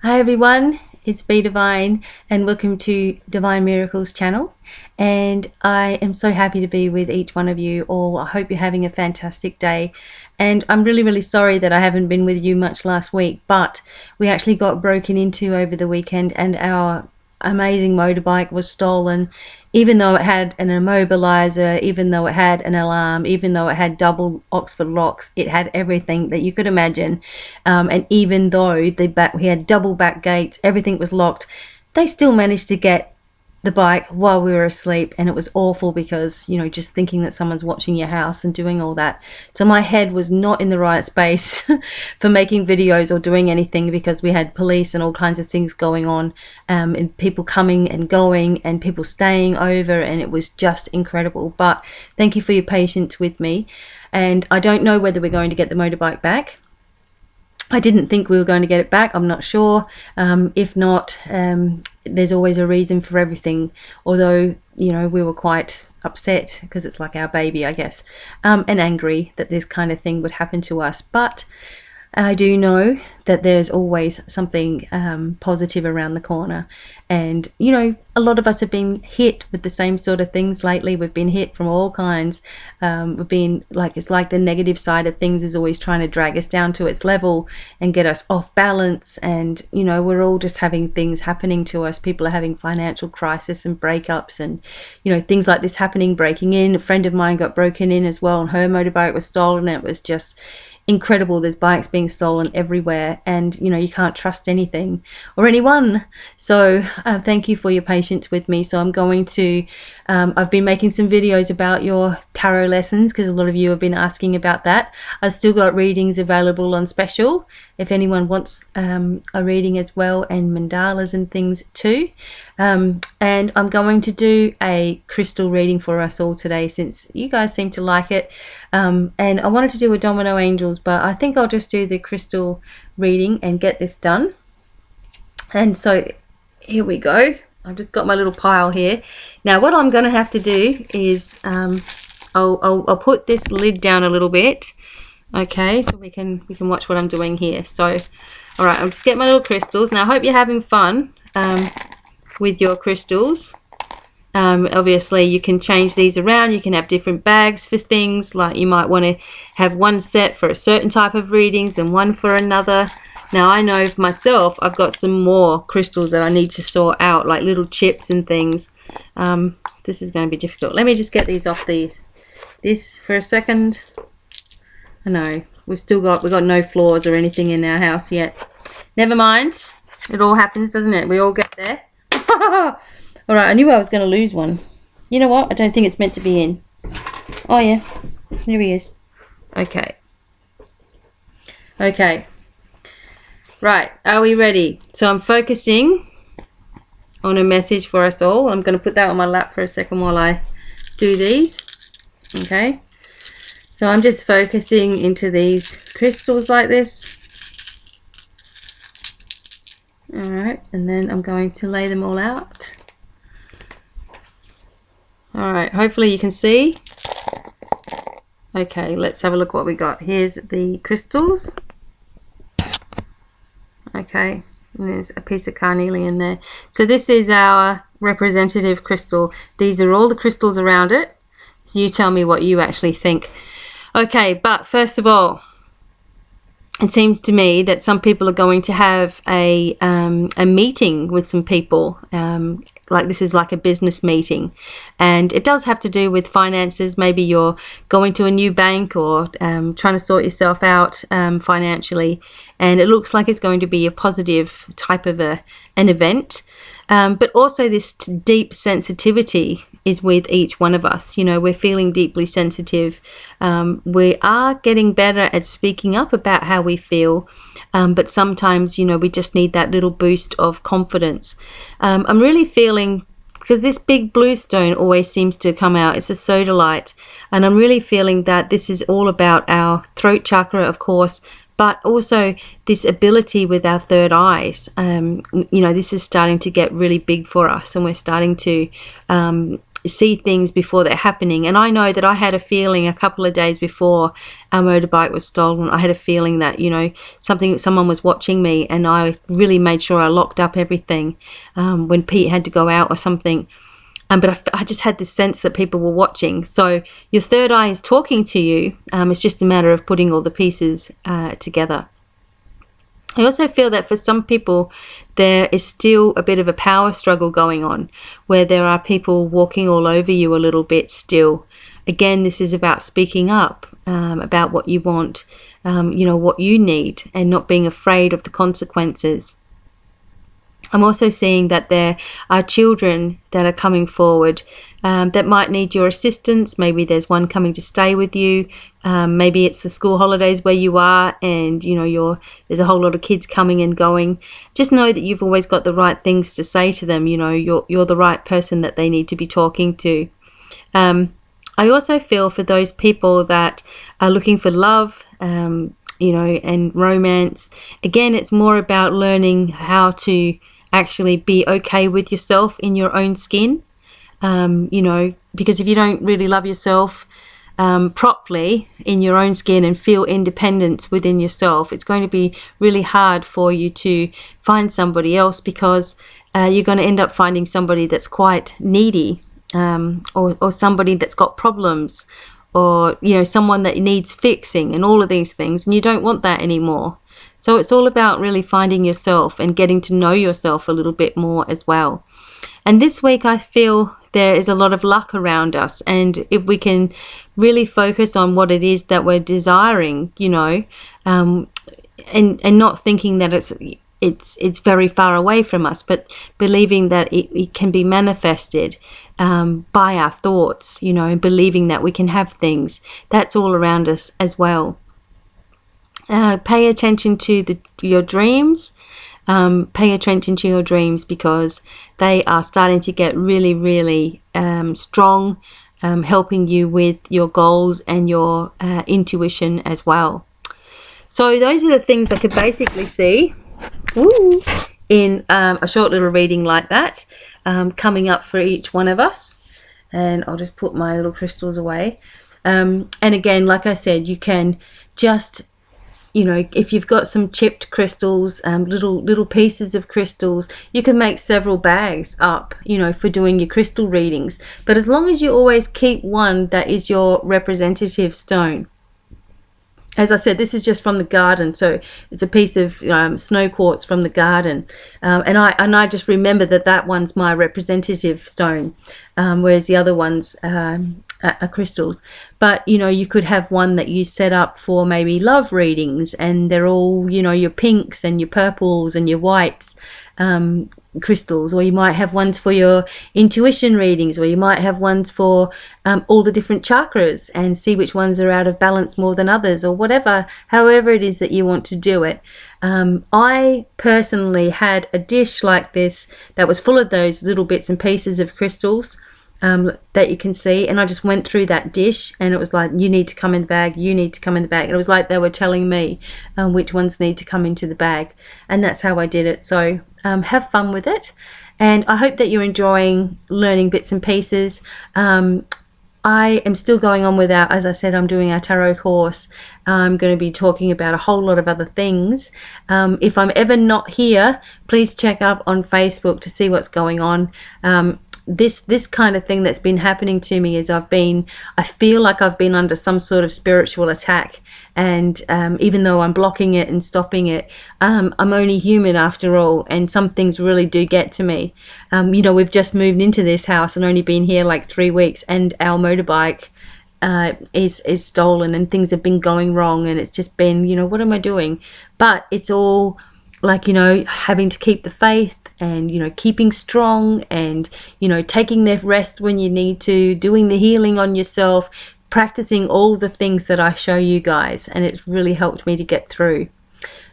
Hi everyone, it's BDevine and welcome to Divine Miracles channel, and I am so happy to be with each one of you all. I hope you're having a fantastic day, and I'm really sorry that I haven't been with you much last week, but we actually got broken into over the weekend and our amazing motorbike was stolen, even though it had an immobilizer, even though it had an alarm, even though it had double Oxford locks. It had everything that you could imagine, and even though we had double back gates, everything was locked, they still managed to get the bike while we were asleep, and it was awful because, you know, just thinking that someone's watching your house and doing all that. So my head was not in the right space for making videos or doing anything, because we had police and all kinds of things going on, and people coming and going and people staying over, and it was just incredible. But thank you for your patience with me, and I don't know whether we're going to get the motorbike back. I didn't think we were going to get it back. I'm not sure. If not, there's always a reason for everything. Although, you know, we were quite upset because it's like our baby, I guess, and angry that this kind of thing would happen to us. But I do know that there's always something positive around the corner. And, you know, a lot of us have been hit with the same sort of things lately. We've been hit from all kinds. We've been like, it's like the negative side of things is always trying to drag us down to its level and get us off balance. And, you know, we're all just having things happening to us. People are having financial crisis and breakups and, you know, things like this happening, breaking in. A friend of mine got broken in as well, and her motorbike was stolen. It was just incredible. There's bikes being stolen everywhere, and you know, you can't trust anything or anyone. So thank you for your patience with me. So I'm going to I've been making some videos about your tarot lessons because a lot of you have been asking about that. I've still got readings available on special if anyone wants a reading as well, and mandalas and things too. And I'm going to do a crystal reading for us all today, since you guys seem to like it. And I wanted to do a domino angels, but I think I'll just do the crystal reading and get this done. And so here we go. I've just got my little pile here. Now what I'm going to have to do is I'll put this lid down a little bit. Okay, so we can watch what I'm doing here. So, all right, I'll just get my little crystals. Now I hope you're having fun with your crystals. Obviously you can change these around. You can have different bags for things, like you might want to have one set for a certain type of readings and one for another. Now I know for myself I've got some more crystals that I need to sort out, like little chips and things. This is going to be difficult. Let me just get these off this for a second. I know we've got no floors or anything in our house yet. Never mind, it all happens, doesn't it? We all get there. All right, I knew I was going to lose one. You know what? I don't think it's meant to be in. Oh yeah, here he is. Okay. Right, are we ready? So I'm focusing on a message for us all. I'm going to put that on my lap for a second while I do these. Okay. So I'm just focusing into these crystals like this. All right, and then I'm going to lay them all out. All right, hopefully you can see. Okay, let's have a look what we got. Here's the crystals. Okay, and there's a piece of carnelian there. So this is our representative crystal. These are all the crystals around it. So you tell me what you actually think. Okay, but first of all, it seems to me that some people are going to have a meeting with some people. Like this is like a business meeting, and it does have to do with finances. Maybe you're going to a new bank or trying to sort yourself out financially, and it looks like it's going to be a positive type of an event. But also this deep sensitivity is with each one of us. You know, we're feeling deeply sensitive. We are getting better at speaking up about how we feel, but sometimes, you know, we just need that little boost of confidence. I'm really feeling, because this big blue stone always seems to come out, it's a sodalite, and I'm really feeling that this is all about our throat chakra, of course, but also this ability with our third eyes. You know, this is starting to get really big for us, and we're starting to see things before they're happening. And I know that I had a feeling a couple of days before our motorbike was stolen. I had a feeling that, you know, someone was watching me, and I really made sure I locked up everything when Pete had to go out or something. But I just had this sense that people were watching. So your third eye is talking to you. It's just a matter of putting all the pieces together. I also feel that for some people, there is still a bit of a power struggle going on, where there are people walking all over you a little bit still. Again, this is about speaking up about what you want, you know, what you need, and not being afraid of the consequences. I'm also seeing that there are children that are coming forward that might need your assistance. Maybe there's one coming to stay with you. Maybe it's the school holidays where you are, and you know there's a whole lot of kids coming and going. Just know that you've always got the right things to say to them. You know, you're the right person that they need to be talking to. I also feel for those people that are looking for love, you know, and romance. Again, it's more about learning how to actually be okay with yourself in your own skin. You know, because if you don't really love yourself properly in your own skin and feel independence within yourself, it's going to be really hard for you to find somebody else, because you're going to end up finding somebody that's quite needy, or somebody that's got problems, or, you know, someone that needs fixing and all of these things, and you don't want that anymore. So it's all about really finding yourself and getting to know yourself a little bit more as well. And this week I feel there is a lot of luck around us, and if we can really focus on what it is that we're desiring, you know, and not thinking that it's very far away from us, but believing that it can be manifested by our thoughts, you know, and believing that we can have things. That's all around us as well. Pay attention to your dreams. Pay attention to your dreams, because they are starting to get really, really strong, helping you with your goals and your intuition as well. So those are the things I could basically see in a short little reading like that, coming up for each one of us. And I'll just put my little crystals away. And again, like I said, you can just, you know, if you've got some chipped crystals, little pieces of crystals, you can make several bags up, you know, for doing your crystal readings. But as long as you always keep one that is your representative stone. As I said, this is just from the garden, so it's a piece of snow quartz from the garden, and I just remember that one's my representative stone, whereas the other ones are crystals. But you know, you could have one that you set up for maybe love readings, and they're all, you know, your pinks and your purples and your whites crystals, or you might have ones for your intuition readings, or you might have ones for all the different chakras, and see which ones are out of balance more than others, or whatever, however it is that you want to do it. I personally had a dish like this that was full of those little bits and pieces of crystals that you can see, and I just went through that dish, and it was like, you need to come in the bag, you need to come in the bag. And it was like they were telling me which ones need to come into the bag, and that's how I did it. So have fun with it, and I hope that you're enjoying learning bits and pieces. I am still going on with as I said, I'm doing our tarot course. I'm going to be talking about a whole lot of other things. If I'm ever not here, please check up on Facebook to see what's going on. This kind of thing that's been happening to me is I feel like I've been under some sort of spiritual attack, and even though I'm blocking it and stopping it, I'm only human after all, and some things really do get to me. You know, we've just moved into this house and only been here like 3 weeks, and our motorbike is stolen, and things have been going wrong, and it's just been, you know, what am I doing? But it's all like, you know, having to keep the faith, and, you know, keeping strong, and, you know, taking the rest when you need to, doing the healing on yourself, practicing all the things that I show you guys, and it's really helped me to get through.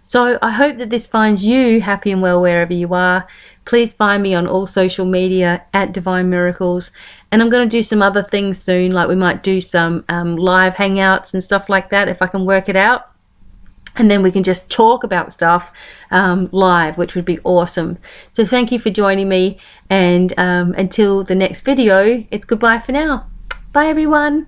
So I hope that this finds you happy and well wherever you are. Please find me on all social media at Divine Miracles, and I'm going to do some other things soon, like we might do some live hangouts and stuff like that if I can work it out. and then we can just talk about stuff live, which would be awesome. So thank you for joining me, and until the next video, it's goodbye for now. Bye everyone.